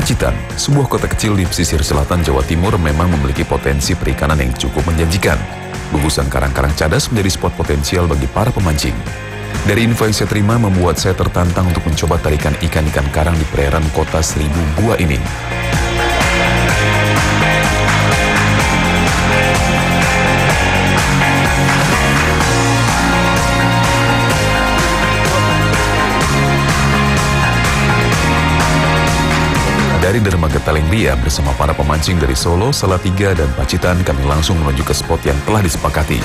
Pacitan, sebuah kota kecil di pesisir selatan Jawa Timur memang memiliki potensi perikanan yang cukup menjanjikan. Gugusan karang-karang cadas menjadi spot potensial bagi para pemancing. Dari info yang saya terima membuat saya tertantang untuk mencoba tarikan ikan-ikan karang di perairan kota 1000 Gua ini. Dari dermaga Talengria bersama para pemancing dari Solo, Salatiga, dan Pacitan, kami langsung menuju ke spot yang telah disepakati.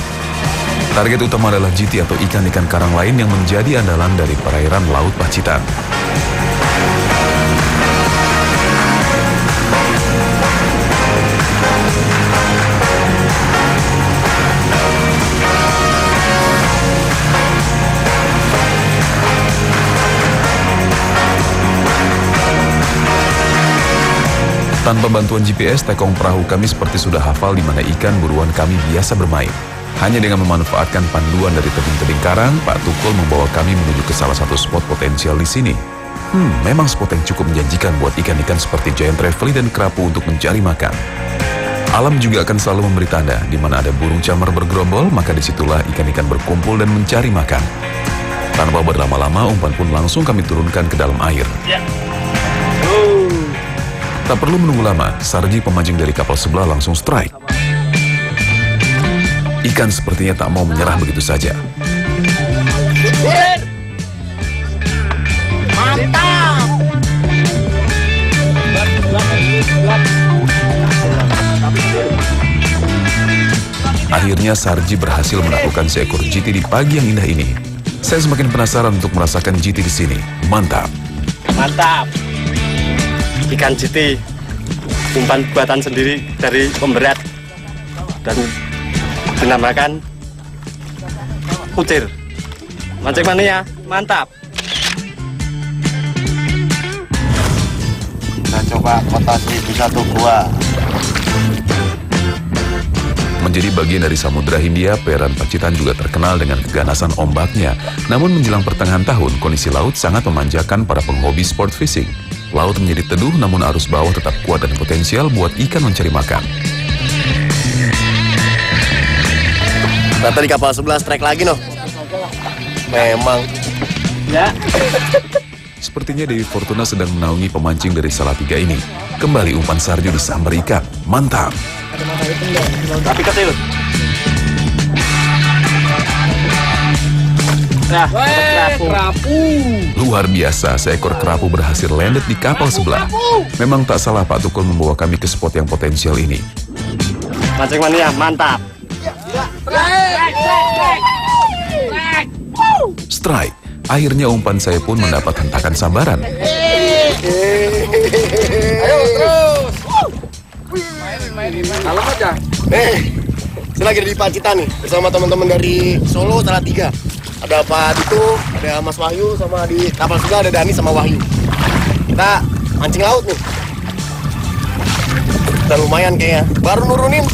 Target utama adalah GT atau ikan-ikan karang lain yang menjadi andalan dari perairan Laut Pacitan. Tanpa bantuan GPS, tekong perahu kami seperti sudah hafal di mana ikan buruan kami biasa bermain. Hanya dengan memanfaatkan panduan dari tebing-tebing karang, Pak Tukul membawa kami menuju ke salah satu spot potensial di sini. Memang spot yang cukup menjanjikan buat ikan-ikan seperti giant trevally dan kerapu untuk mencari makan. Alam juga akan selalu memberi tanda di mana ada burung camar bergerombol, maka disitulah ikan-ikan berkumpul dan mencari makan. Tanpa berlama-lama, umpan pun langsung kami turunkan ke dalam air. Tak perlu menunggu lama, Sarji pemancing dari kapal sebelah langsung strike. Ikan sepertinya tak mau menyerah begitu saja. Mantap! Akhirnya Sarji berhasil menaklukkan seekor GT di pagi yang indah ini. Saya semakin penasaran untuk merasakan GT di sini. Mantap! Mantap! Ikan GT, umpan buatan sendiri dari pemberat dan dinamakan kucir. Mancing mania, mantap. Kita coba kota 1001 Gua. Menjadi bagian dari Samudra Hindia, perairan Pacitan juga terkenal dengan keganasan ombaknya. Namun menjelang pertengahan tahun, kondisi laut sangat memanjakan para penghobi sport fishing. Laut menjadi teduh, namun arus bawah tetap kuat dan potensial buat ikan mencari makan. Nah, tadi kapal sebelah strike lagi, noh. Memang. Ya. Sepertinya Dewi Fortuna sedang menaungi pemancing dari Salatiga ini. Kembali umpan Sarjo disambar ikan. Mantap! Tapi kecil. Nah, kerapu. Luar biasa, seekor kerapu berhasil landed di kapal sebelah. Memang tak salah Pak Tukul membawa kami ke spot yang potensial ini. Mancing mania, mantap. Strike. Akhirnya umpan saya pun mendapat hentakan sambaran. Ayo terus. Kalau aja. Saya lagi di Pacitan nih bersama teman-teman dari Solo, Salatiga. Ada Pak Dito, ada Mas Wahyu, sama di kapal sebelah ada Dani sama Wahyu. Kita mancing laut nih. Dan lumayan kayaknya. Baru nurunin,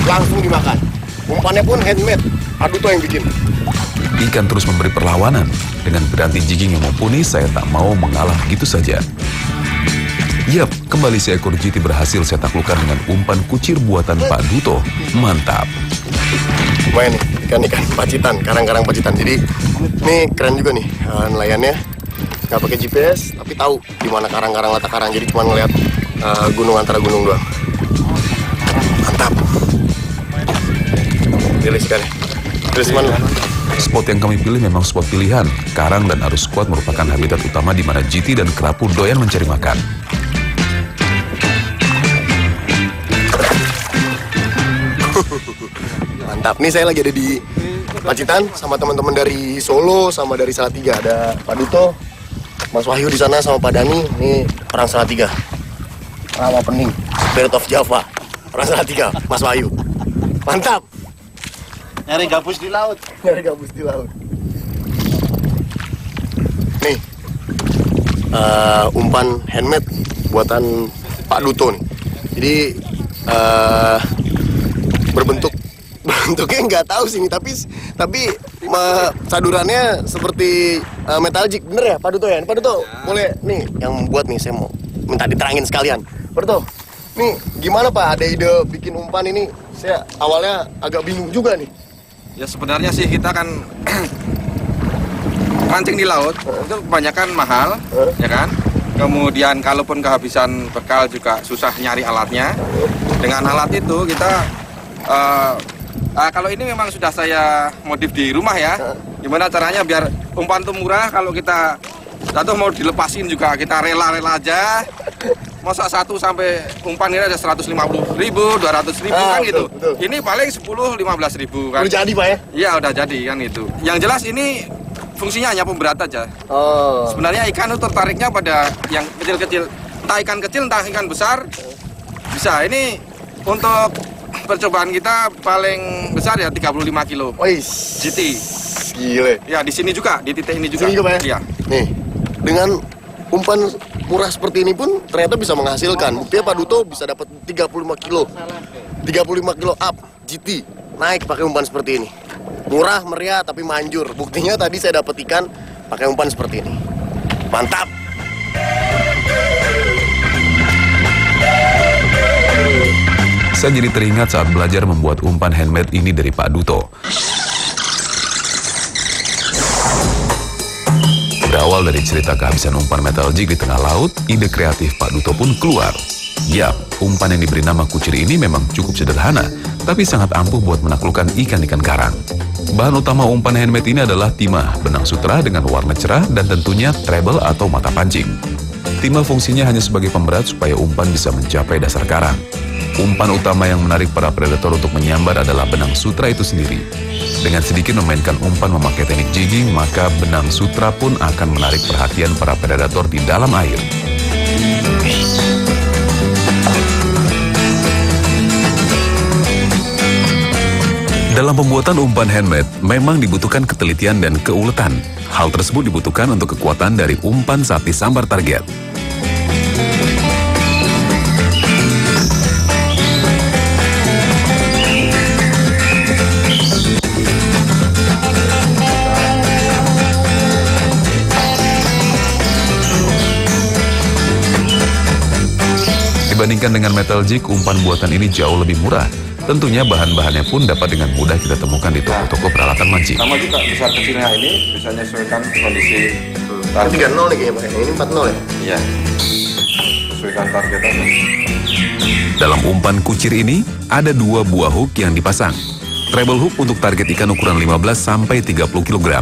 langsung dimakan. Umpannya pun handmade. Aduh tuh yang bikin. Ikan terus memberi perlawanan. Dengan piranti jigging yang mumpuni, saya tak mau mengalah gitu saja. Yap, kembali seekor GT berhasil saya taklukkan dengan umpan kucir buatan Pak Duto. Mantap. Lumayan nih, ikan-ikan Pacitan, karang-karang Pacitan. Jadi ini keren juga nih nelayannya. Nggak pakai GPS, tapi tahu di mana karang-karang letak karang. Jadi cuma ngeliat gunung antara gunung doang. Mantap. Rilis ikannya. Rilis mana? Spot yang kami pilih memang spot pilihan. Karang dan arus kuat merupakan habitat utama di mana GT dan kerapu doyan mencari makan. Mantap. Nih saya lagi ada di Pacitan sama teman-teman dari Solo sama dari Salatiga. Ada Pak Duto, Mas Wahyu di sana sama Pak Dani. Ini orang Salatiga. Rawa Pening, Spirit of Java. Orang Salatiga, Mas Wahyu. Mantap. Nyari gabus di laut. Nyari gabus di laut. Nih, umpan handmade buatan Pak Duto nih. Jadi bentuknya nggak tahu sih ini, tapi sadurannya seperti metallic, bener ya Pak Duto ya? Pak Duto boleh nih yang buat nih, saya mau minta diterangin sekalian. Berto, nih gimana Pak? Ada ide bikin umpan ini? Saya awalnya agak bingung juga nih. Ya sebenarnya sih kita kan mancing di laut itu kebanyakan mahal, ya kan? Kemudian kalaupun kehabisan bekal juga susah nyari alatnya. Dengan alat itu kita kalau ini memang sudah saya modif di rumah ya. Gimana caranya biar umpan itu murah, kalau kita jatuh mau dilepasin juga kita rela-rela aja. Masa 1 sampai umpan ini ada 150.000, 200.000 kan gitu. Betul. Ini paling 10-15.000 kan. Udah jadi Pak ya? Iya udah jadi kan itu. Yang jelas ini fungsinya hanya pemberat aja. Oh. Sebenarnya ikan itu tertariknya pada yang kecil-kecil. Entah ikan kecil, entah ikan besar. Bisa. Ini untuk percobaan kita paling besar ya 35 kilo. Wih, GT. gile. Ya di sini juga, di titik ini juga. Sini juga Pak ya? Iya. Nih, dengan umpan murah seperti ini pun ternyata bisa menghasilkan. Buktinya Pak Duto bisa dapat 35 kilo. 35 kilo up GT naik pakai umpan seperti ini. Murah, meriah, tapi manjur. Buktinya tadi saya dapat ikan pakai umpan seperti ini. Mantap. Saya jadi teringat saat belajar membuat umpan handmade ini dari Pak Duto. Berawal dari cerita kehabisan umpan metal jig di tengah laut, ide kreatif Pak Duto pun keluar. Yap, umpan yang diberi nama kucir ini memang cukup sederhana, tapi sangat ampuh buat menaklukkan ikan-ikan karang. Bahan utama umpan handmade ini adalah timah, benang sutra dengan warna cerah, dan tentunya treble atau mata pancing. Timah fungsinya hanya sebagai pemberat supaya umpan bisa mencapai dasar karang. Umpan utama yang menarik para predator untuk menyambar adalah benang sutra itu sendiri. Dengan sedikit memainkan umpan memakai teknik jigging, maka benang sutra pun akan menarik perhatian para predator di dalam air. Dalam pembuatan umpan handmade, memang dibutuhkan ketelitian dan keuletan. Hal tersebut dibutuhkan untuk kekuatan dari umpan saat disambar target. Dibandingkan dengan metal jig, umpan buatan ini jauh lebih murah. Tentunya bahan-bahannya pun dapat dengan mudah kita temukan di toko-toko peralatan mancing. Sama juga besar kecilnya ini bisa menyesuaikan kondisi Ini target. 3-0 nih kayaknya Pak. Ini 4-0 ya? Iya. Sesuaikan target aja. Dalam umpan kucir ini, ada 2 buah hook yang dipasang. Treble hook untuk target ikan ukuran 15-30 kg.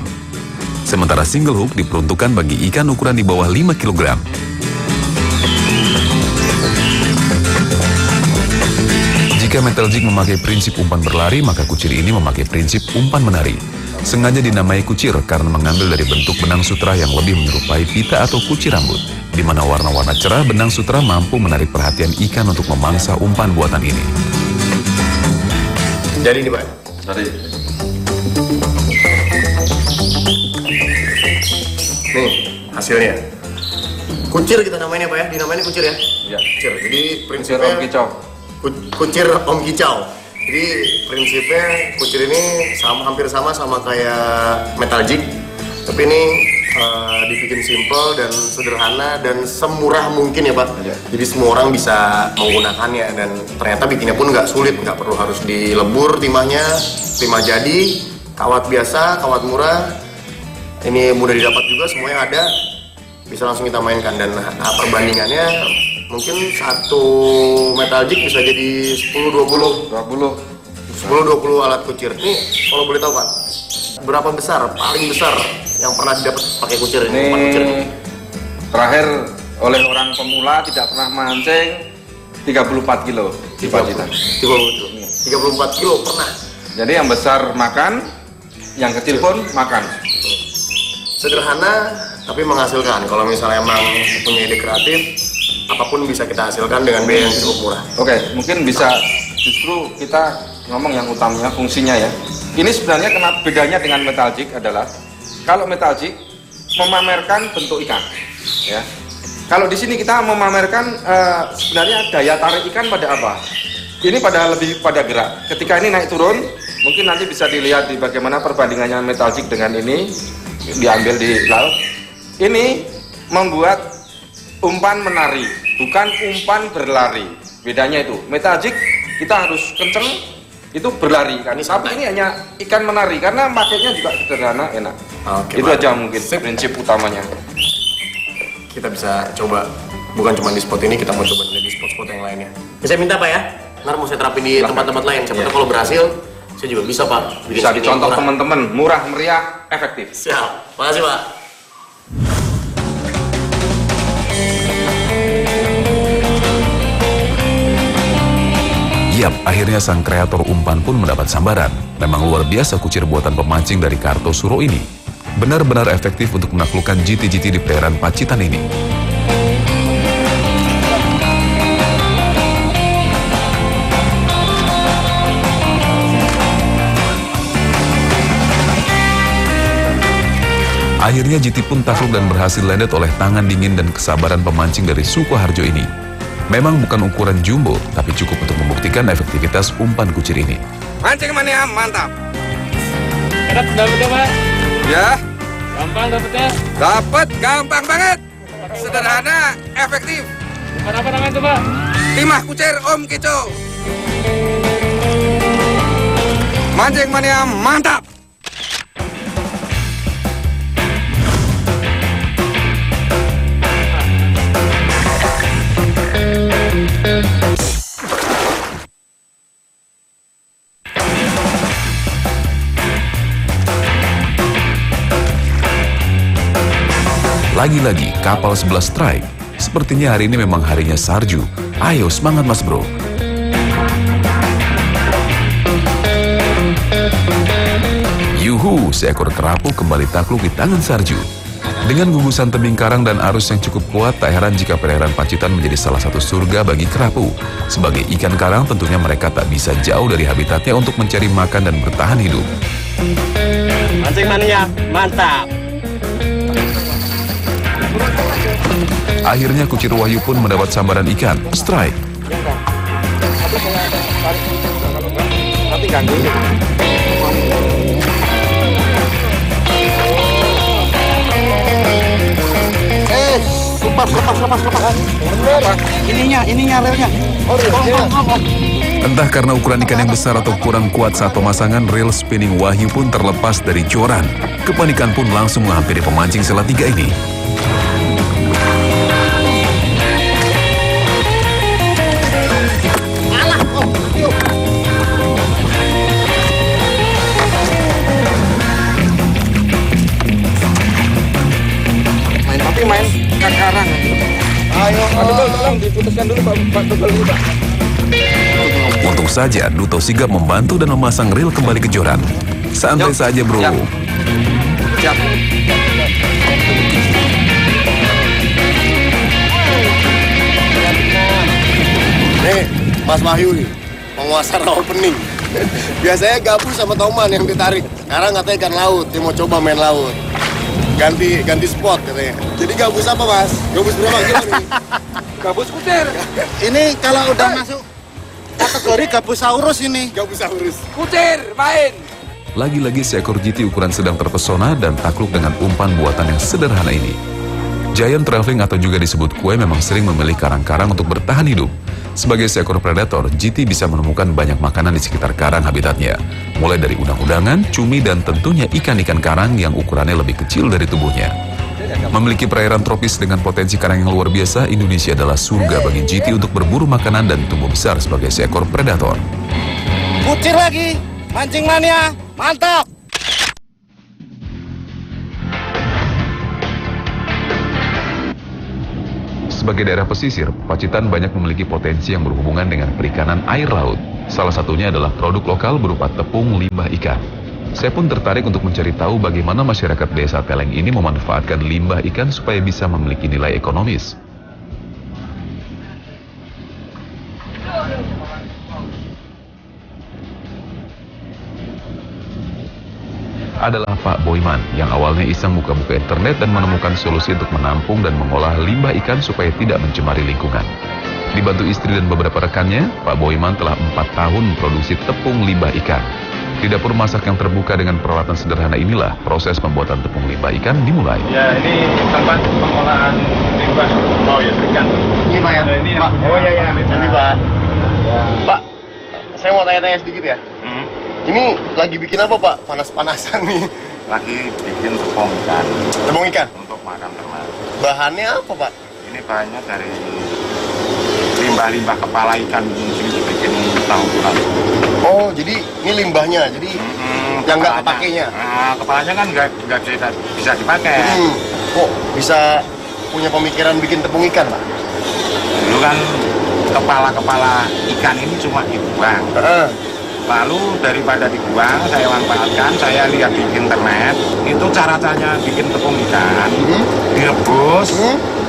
Sementara single hook diperuntukkan bagi ikan ukuran di bawah 5 kg. Jika metal jig memakai prinsip umpan berlari, maka kucir ini memakai prinsip umpan menari. Sengaja dinamai kucir karena mengambil dari bentuk benang sutra yang lebih menyerupai pita atau kucir rambut, di mana warna-warna cerah benang sutra mampu menarik perhatian ikan untuk memangsa umpan buatan ini. Jadi nih Pak. Dari Nih, hasilnya. Kucir kita namainnya Pak ya? Dinamainnya kucir ya? ya. Kucir. Jadi Kucir prinsipnya Om Kicau. Kucir Om Kicau. Jadi prinsipnya kucir ini hampir sama kayak metal jig, tapi ini dibikin simple dan sederhana dan semurah mungkin ya Pak. Iya. Jadi semua orang bisa menggunakannya dan ternyata bikinnya pun nggak sulit, nggak perlu harus dilebur timahnya, timah jadi, kawat biasa, kawat murah. Ini mudah didapat juga, semuanya ada, bisa langsung kita mainkan dan perbandingannya mungkin satu metal jig bisa jadi 10-20 alat kucir. Ini kalau boleh tahu Pak, berapa besar, paling besar yang pernah didapat pakai kucir ini? Umpan kucir ini? Terakhir oleh orang pemula tidak pernah mancing 34 kilo di Pacitan. 34 kilo pernah. Jadi yang besar makan, yang kecil pun makan. Sederhana tapi menghasilkan. Kalau misalnya emang punya ide kreatif, apapun bisa kita hasilkan dengan biaya yang cukup murah. Oke, mungkin bisa justru kita ngomong yang utamanya fungsinya ya. Ini sebenarnya kenapa bedanya dengan metal jig adalah kalau metal jig memamerkan bentuk ikan, ya. Kalau di sini kita memamerkan sebenarnya daya tarik ikan pada apa? Ini lebih pada gerak. Ketika ini naik turun, mungkin nanti bisa dilihat di bagaimana perbandingannya metal jig dengan ini diambil di laut. Ini membuat umpan menari. bukan umpan berlari. Bedanya itu. Metajik kita harus kenceng, itu berlari kan. Tapi ini hanya ikan menari karena marketnya juga sederhana, enak. Oke, Itu Pak. aja mungkin prinsip utamanya. Kita bisa coba, bukan cuma di spot ini, kita mau coba di spot-spot yang lainnya. Saya minta Pak ya, ntar mau saya terapin di tempat-tempat lain. Siapa tahu kalau berhasil, saya juga bisa Pak. Bikin Bisa spinning dicontoh murah. teman-teman, murah, meriah, efektif. Siap, makasih Pak. Yap, akhirnya sang kreator umpan pun mendapat sambaran. Memang luar biasa kucir buatan pemancing dari Kartosuro ini. Benar-benar efektif untuk menaklukkan GT-GT di perairan Pacitan ini. Akhirnya GT pun takluk dan berhasil landet oleh tangan dingin dan kesabaran pemancing dari Sukoharjo ini. Memang bukan ukuran jumbo, tapi cukup untuk membuktikan efektivitas umpan kucir ini. Mancing mania, mantap. Enak dapetnya Pak, Ya, gampang dapetnya. dapat gampang banget. Sederhana, efektif. Bukan apa namanya itu Pak? Timah kucir Om Kico. Mancing mania, mantap. Lagi-lagi kapal 11 strike. Sepertinya hari ini memang harinya Sarju. Ayo semangat mas bro. Yuhu, seekor kerapu kembali takluk di tangan Sarju. Dengan gugusan tebing karang dan arus yang cukup kuat, tak heran jika perairan Pacitan menjadi salah satu surga bagi kerapu. Sebagai ikan karang, tentunya mereka tak bisa jauh dari habitatnya untuk mencari makan dan bertahan hidup. Mancing mania, mantap. Akhirnya kucir Wahyu pun mendapat sambaran ikan. Strike. Nanti ganggu. Lepas. Ininya relnya. Entah karena ukuran ikan yang besar atau kurang kuat saat pemasangan, reel spinning Wahyu pun terlepas dari joran. Kepanikan pun langsung menghampiri pemancing Salatiga ini. Tapi main karang. Ayo, Pak Tugel, tolong diputuskan dulu Pak Tugel dulu, Pak. Untung saja Duto sigap membantu dan memasang reel kembali ke joran. Santai Yuk, saja bro. siap. Siap. Nih, Mas Wahyu nih, penguasa rawa pening. Biasanya gabus sama Toman yang ditarik. Sekarang katanya ikan laut, dia mau coba main laut. Ganti spot katanya. Jadi gabus apa Mas? Gabus berapa kilo nih? Gabus kucir. Ini kalau udah masuk kategori Gabusaurus ini. Gabusaurus. Kucir, main. Lagi-lagi seekor GT ukuran sedang terpesona dan takluk dengan umpan buatan yang sederhana ini. Giant traveling atau juga disebut kue memang sering memilih karang-karang untuk bertahan hidup. Sebagai seekor predator, GT bisa menemukan banyak makanan di sekitar karang habitatnya. Mulai dari udang-udangan, cumi, dan tentunya ikan-ikan karang yang ukurannya lebih kecil dari tubuhnya. Memiliki perairan tropis dengan potensi karang yang luar biasa, Indonesia adalah surga bagi GT untuk berburu makanan dan tumbuh besar sebagai seekor predator. Kucir lagi, mancing mania, mantap. Sebagai daerah pesisir, Pacitan banyak memiliki potensi yang berhubungan dengan perikanan air laut. Salah satunya adalah produk lokal berupa tepung limbah ikan. Saya pun tertarik untuk mencari tahu bagaimana masyarakat desa Teleng ini memanfaatkan limbah ikan supaya bisa memiliki nilai ekonomis. Adalah Pak Boyman yang awalnya iseng buka-buka internet dan menemukan solusi untuk menampung dan mengolah limbah ikan supaya tidak mencemari lingkungan. Dibantu istri dan beberapa rekannya, Pak Boyman telah 4 tahun memproduksi tepung limbah ikan. Di dapur masak yang terbuka dengan peralatan sederhana inilah proses pembuatan tepung limbah ikan dimulai. Ya, ini tempat pengolahan limbah Pak. Oh ya, ikan. Ini Pak ya? Ini Pak. yang- Oh iya, nanti Pak. Pak, saya mau tanya-tanya sedikit ya. Ini lagi bikin apa Pak? Panas-panasan nih. Lagi bikin tepung ikan Tepung ikan. untuk makan ternak. Bahannya apa Pak? Ini bahannya dari limbah-limbah kepala ikan sini dibikin tahu tulang. Oh, jadi ini limbahnya. Jadi yang nggak kepakainya. Nah, kepalanya kan nggak bisa dipakai. Kok bisa punya pemikiran bikin tepung ikan Pak? Dulu kan kepala-kepala ikan ini cuma dibuang. Heeh. Lalu daripada dibuang, saya manfaatkan, saya lihat di internet, itu cara-caranya bikin tepung ikan, direbus,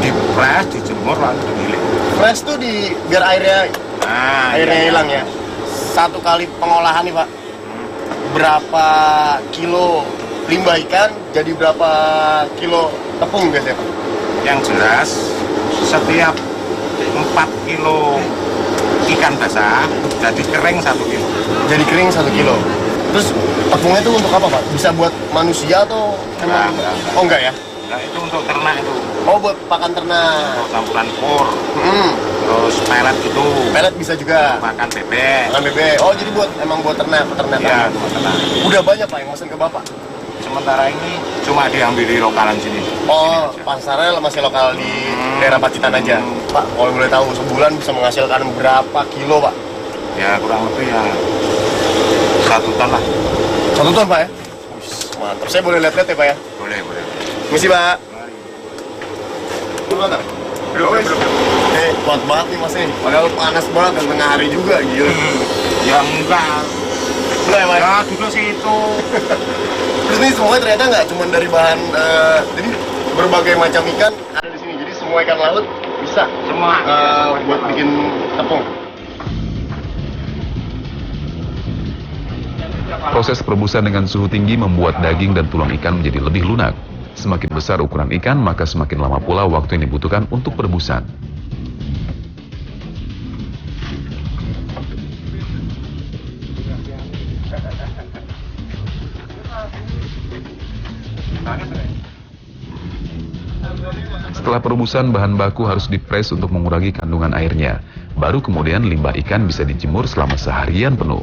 dipres, dijemur, lalu digiling. Fresh tuh biar airnya Nah, hilang ya. Satu kali pengolahan nih Pak, berapa kilo limbah ikan jadi berapa kilo tepung biasanya Pak? Yang jelas, setiap 4 kilo ikan basah, jadi kering 1 kilo. Jadi kering 1 kilo. Terus tepungnya itu untuk apa Pak? Bisa buat manusia atau emang? Enggak. Oh enggak ya? Nah, itu untuk ternak itu, Oh buat pakan ternak. untuk campuran pur, Hmm. terus pelet itu, Pelet bisa juga. makan bebek. Pakan bebek. Oh jadi buat emang buat peternakan. Ya, buat ternak. Udah banyak Pak yang mesen ke Bapak? Sementara ini cuma diambil di lokalan sini. Oh, Sini aja. pasarnya masih lokal di daerah Pacitan aja. Pak, kalau boleh tahu sebulan bisa menghasilkan berapa kilo, Pak? Ya kurang lebih ya 1 ton lah. 1 ton, Pak ya? Wih, mantap. Saya boleh lihat-lihat ya, Pak ya? Boleh, boleh. Misi, Pak. Mari. Belum, Pak? Belum, belum. Kuat banget nih, Mas nih. Padahal panas banget dan tengah hari juga, gila. Ya enggak. Enggak ya, Pak? Ya duduk situ. Terus nih semuanya ternyata nggak cuma dari bahan, jadi berbagai macam ikan ada di sini. Jadi semua ikan laut bisa Semua. buat bikin tepung. Proses perebusan dengan suhu tinggi membuat daging dan tulang ikan menjadi lebih lunak. Semakin besar ukuran ikan, maka semakin lama pula waktu yang dibutuhkan untuk perebusan. Setelah perebusan, bahan baku harus dipres untuk mengurangi kandungan airnya. Baru kemudian limbah ikan bisa dijemur selama seharian penuh.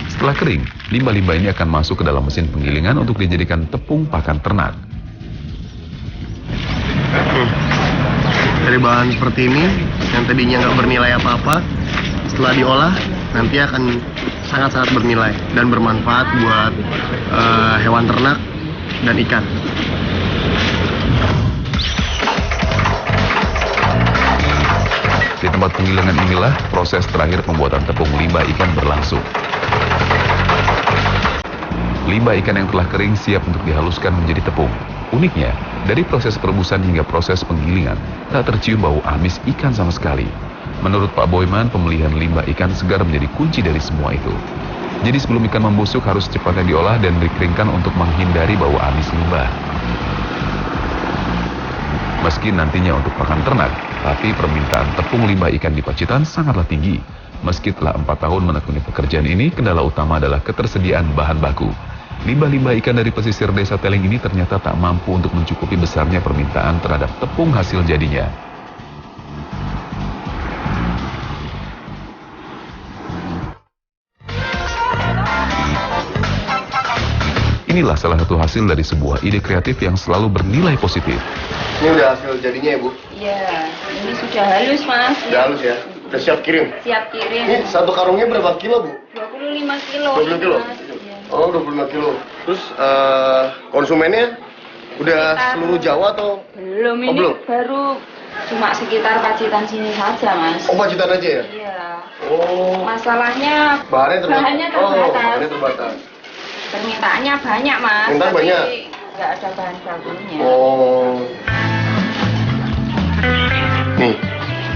Setelah kering, limbah-limbah ini akan masuk ke dalam mesin penggilingan untuk dijadikan tepung pakan ternak. Dari bahan seperti ini yang tadinya nggak bernilai apa-apa, setelah diolah nanti akan sangat-sangat bernilai dan bermanfaat buat hewan ternak dan ikan. Di tempat penggilingan inilah proses terakhir pembuatan tepung limbah ikan berlangsung. Limbah ikan yang telah kering siap untuk dihaluskan menjadi tepung. Uniknya, dari proses perebusan hingga proses penggilingan, tak tercium bau amis ikan sama sekali. Menurut Pak Boyman, pemilihan limbah ikan segar menjadi kunci dari semua itu. Jadi sebelum ikan membusuk harus cepatnya diolah dan dikeringkan untuk menghindari bau amis limbah. Meski nantinya untuk pakan ternak, tapi permintaan tepung limbah ikan di Pacitan sangatlah tinggi. Meski telah 4 tahun menekuni pekerjaan ini, kendala utama adalah ketersediaan bahan baku. Limbah-limbah ikan dari pesisir desa Teleng ini ternyata tak mampu untuk mencukupi besarnya permintaan terhadap tepung hasil jadinya. Inilah salah satu hasil dari sebuah ide kreatif yang selalu bernilai positif. Ini udah hasil jadinya ya Bu? Iya, ini sudah halus mas. Udah halus ya? Udah siap kirim? Siap kirim. Ini satu karungnya berapa kilo Bu? 25 kilo. 25 kilo? Mas. Iya. Oh 25 kilo. Terus konsumennya udah seluruh Jawa atau? Belum, Oh, ini belum? baru cuma sekitar Pacitan sini saja mas. Oh Pacitan aja ya? Iya. Oh. Masalahnya Bahannya terbatas. bahannya Oh, terbatas. bahannya terbatas. Permintaannya banyak mas. Permintaan tapi banyak? nggak ada bahan bakunya. Oh.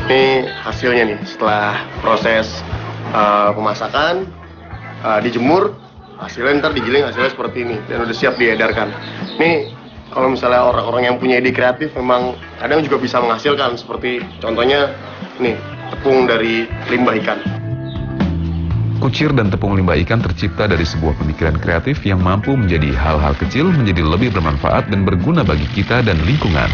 Nih hasilnya nih setelah proses pemasakan, dijemur, hasilnya ntar digiling hasilnya seperti ini dan udah siap diedarkan. Nih kalau misalnya orang-orang yang punya ide kreatif memang kadang juga bisa menghasilkan, seperti contohnya nih tepung dari limbah ikan. Kucir dan tepung limbah ikan tercipta dari sebuah pemikiran kreatif yang mampu menjadi hal-hal kecil menjadi lebih bermanfaat dan berguna bagi kita dan lingkungan.